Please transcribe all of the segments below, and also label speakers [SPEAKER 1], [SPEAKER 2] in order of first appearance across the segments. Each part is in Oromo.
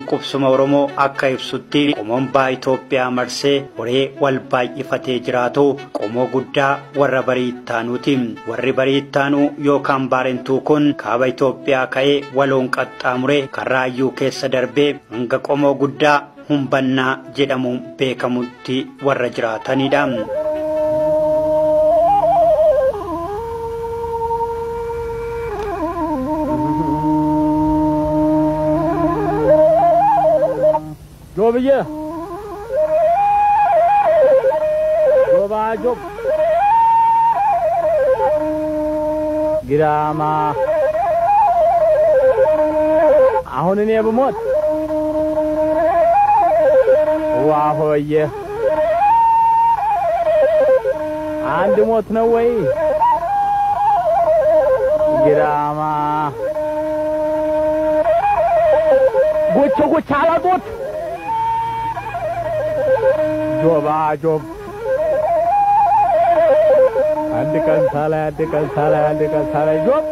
[SPEAKER 1] qubsuma Oromoo akka ibsutti qomoon baa Itoophiyaa marsee horee wal baay'ifatee jiraatu qomoo guddaa warra bariittaanuuti. Warri bariittaanuu yookaan baarentuu kun kaaba Itoophiyaa ka'ee waloon qaxxaamuree Karraayyuu keessa darbee hanga qomoo guddaa Humbannaa jedhamuun beekamutti warra jiraatanidha.
[SPEAKER 2] Jobiye Job Girama አሁን እኔ ብሞት ዋሆየ አንድ ሞት ነው ወይ ግራማ ጎች አላጎት ጆባ ጆብ አንድ ቀን ሳላ ጆብ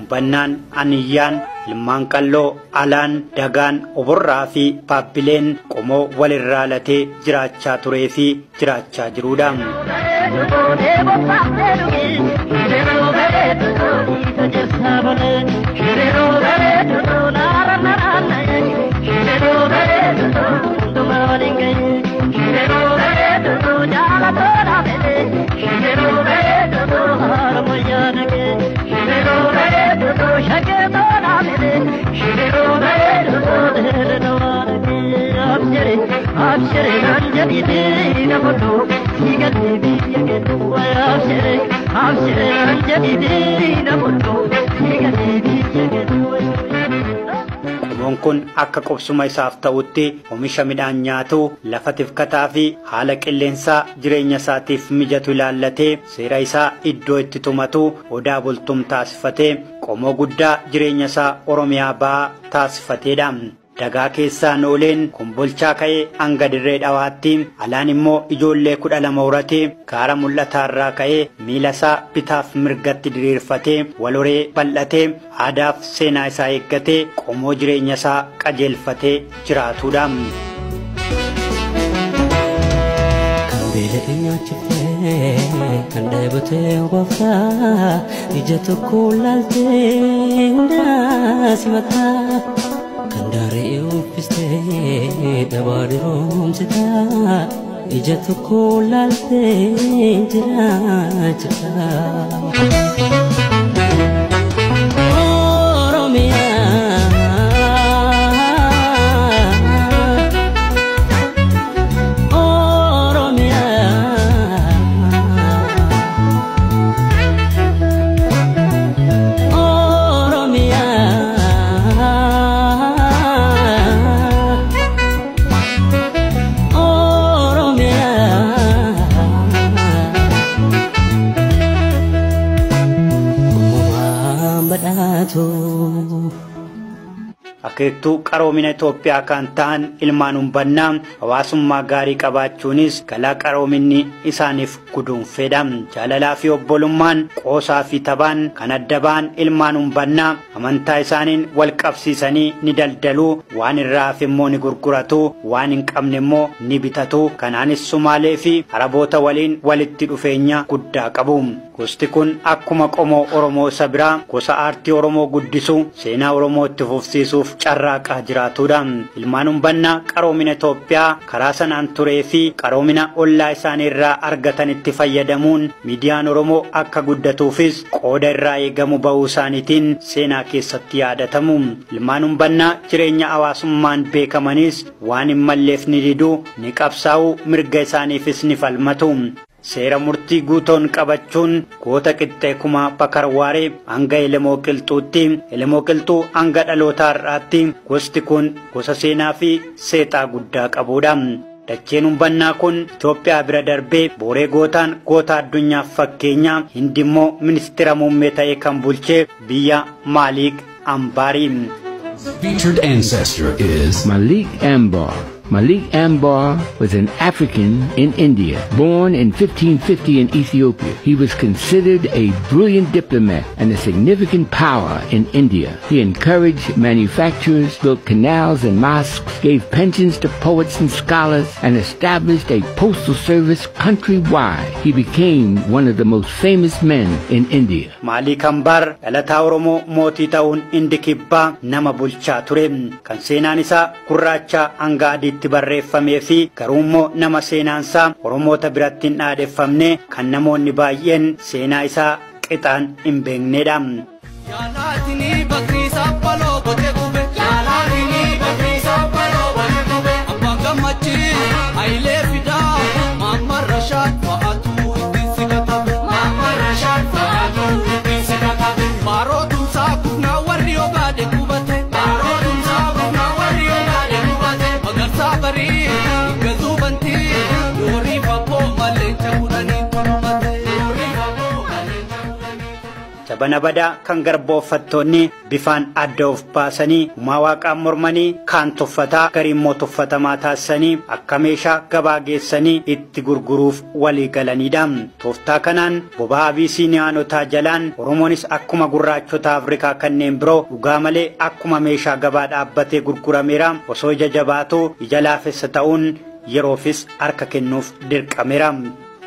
[SPEAKER 1] Bannaan Aniyyaan ilmaan qalloo alaan dagaan oborraa fi paappileen qomoo walirraa latee jiraachaa turee fi jiraachaa jiruudha. Qomoon kun akka qubsuma isaaf ta'utti oomisha midhaan nyaatu lafa tifkataa fi haala qilleensaa jireenya isaatiif mijatu ilaallatee seera isaa iddoo itti tumatu odaa bultum taasifatee qomoo guddaa jireenya isaa Oromiyaa ba'aa taasifateedha. Dagaa keessaa nooleen kumbolchaa ka'ee hanga dirree dhawaatti alaan immoo ijoollee 12 horatee kaara mul'ataarraa ka'ee miila isaa bitaaf mirgatti diriirfatee waloree bal'atee aadaaf seenaa isaa eeggatee qomoo jireenya isaa qajeelfatee jiraatudha.
[SPEAKER 3] Kan deebitee gooftaa ija tokko laaltee hundaa simataa kan daaree uffistee dabaadhi roomsitaa ija tokko laaltee jiraachita.
[SPEAKER 1] Akeektuu qaroomina Itoophiyaa kan ta'an ilmaan Humbannaa hawaasummaa gaarii qabaachuunis galaa qaroominni isaaniif guduunfeedha. Jaalalaa fi obbolummaan qoosaa fi tabaan kan adda ba'an ilmaan Humbannaa amantaa isaaniin wal qabsiisanii ni daldaluu, waan irraa hafe immoo ni gurguratu, waan hin qabne immoo ni bitatu. Kanaanis Sumaalee fi Araboota waliin walitti dhufeenya guddaa qabu. Gosti kun akkuma qomoo Oromoo isa biraa gosa aartii Oromoo guddisuu, seenaa Oromoo itti fufsiisuuf carraaqaa jiraatudha. Ilmaan Humbannaa qaroomina Itoophiyaa karaa sanaan turee fi qaroomina ollaa isaanii irraa argatan itti fayyadamuun miidiyaan Oromoo akka guddatuufis qooda irraa eegamu ba'uu isaaniitiin seenaa keessatti yaadatamu. Ilmaan Humbannaa jireenya hawaasummaan beekamanis waan hin malleef ni diduu, ni qabsaa'uu, mirga isaaniifis ni falmatu. Seera murtii guutoon qabachuun goota qixxee kumaa Bakarwaaree hanga Elemoo Qilxuutti, Elemoo Qilxuu hanga dhaloota har'aatti gosti kun gosa seenaa fi seexaa guddaa qabudha. Dacheen Humbannaa kun Itoophiyaa bira darbee booree gootaan goota addunyaaf fakkeenya, hindi immoo ministeera muummee ta'ee kan bulchee biyya Malik Ambaari.
[SPEAKER 4] Featured ancestor is Malik Ambar. Malik Ambar was an African in India, born in 1550 in Ethiopia. He was considered a brilliant diplomat and a significant power in India. He encouraged manufacturers, built canals and mosques, gave pensions to poets and scholars, and established a postal service countrywide. He became one of the most famous men in India.
[SPEAKER 1] Malik Ambar dhalata Oromoo mootii ta'uun indi kibbaa nama bulchaa ture. Kan seenaan isaa gurraacha hanga adiitti barreeffamee fi garuummoo nama seenaansaa Oromoota biratti hin dhaadeffamne kan namoonni baay'een seenaa isaa qixaan hin beeknedha. Sabana badaa kan garboofattoonni bifaan adda of baasanii uumaa waaqaan mormanii kaan tuffataa garimmoo tuffatamaa taasisanii akka meeshaa gabaa geessanii itti gurguruuf walii galanidha. Tooftaa kanaan boba'aa Abisiiniyaanotaa jalaan Oromoonis akkuma gurraachota Afrikaa kanneen biroo dhugaa malee akkuma meeshaa gabaa dhaabbatee gurgurameera. Osoo ija jabaatoo ija laafessa ta'uun yeroofis harka kennuuf dirqameera.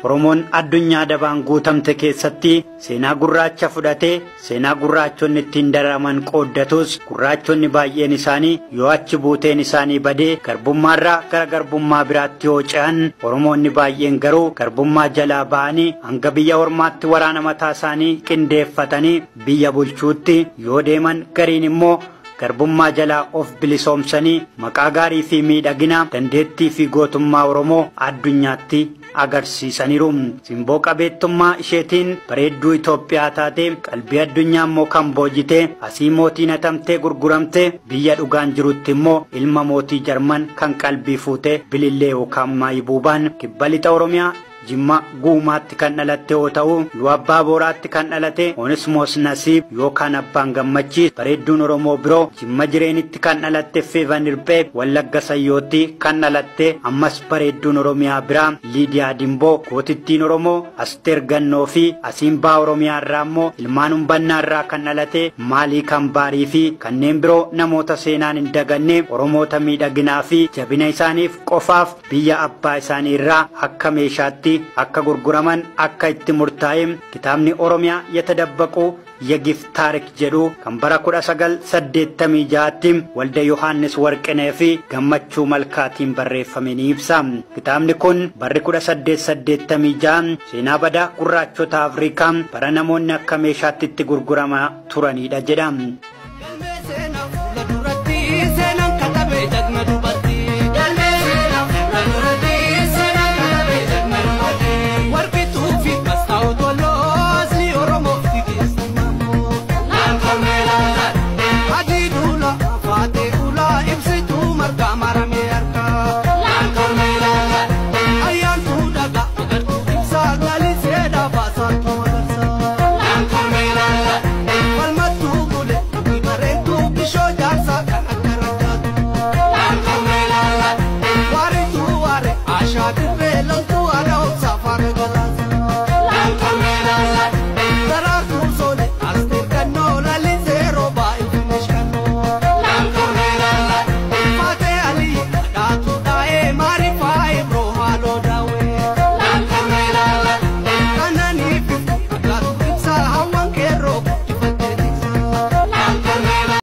[SPEAKER 1] Oromoon addunyaa dabaan guutamte keessatti seenaa gurraacha fudhatee seenaa gurraachonni ittiin daraman qooddatus gurraachonni baay'een isaanii yoo achi buuteen isaanii badee garbummaarraa gara garbummaa biraatti yoo ce'an Oromoonni baay'een garuu garbummaa jalaa ba'anii hanga biyya ormaatti waraana mataa isaanii qindeeffatanii biyya bulchuutti yoo deeman gariin immoo garbummaa jalaa of bilisoomsanii maqaa gaarii fi miidhagina dandeettii fi gootummaa Oromoo addunyaatti agarsiisaniiru. Simboo qabeettummaa isheetiin bareedduu Itoophiyaa taate qalbii addunyaa immoo kan boojite asii mootiin hatamtee gurguramte biyya dhugaan jirutti immoo ilma mootii Jarman kan qalbii fuute bilillee yookaan maayibuubaan kibba lixa Oromiyaa Jimma guumaatti kan dhalatte yoo ta'u Luabbaa Booraatti kan dhalate Onesmoos Nasiib yookaan Abbaan Gammachiis bareedduun Oromoo biroo Jimma Jireenitti kan dhalatte Feevan Irpee Wallagga Sayyootti kan dhalatte ammas bareedduun Oromiyaa biraa Liidiyaa Dimboo gootittiin Oromoo Asteer Gannoo fi Asiimbaa Oromiyaa irraa immoo ilmaan Umbannaa irraa kan dhalate Maaliik Ambaarii fi kanneen biroo namoota seenaan hin daganne Oromoota miidhaginaa fi jabina isaaniif qofaaf biyya abbaa isaanii irraa akka meeshaatti akka gurguraman akka itti murtaa'e kitaabni Oromiyaa yatadabbaqu yagif taarik jedhu kan bara 1986tti walda Yohaannis Warqinee fi Gammachuu Malkaatiin barreeffame ni ibsa. Kitaabni kun barri 1886 seenaa badaa gurraachota Afrikaa bara namoonni akka meeshaatti itti gurguramaa turanidha jedha.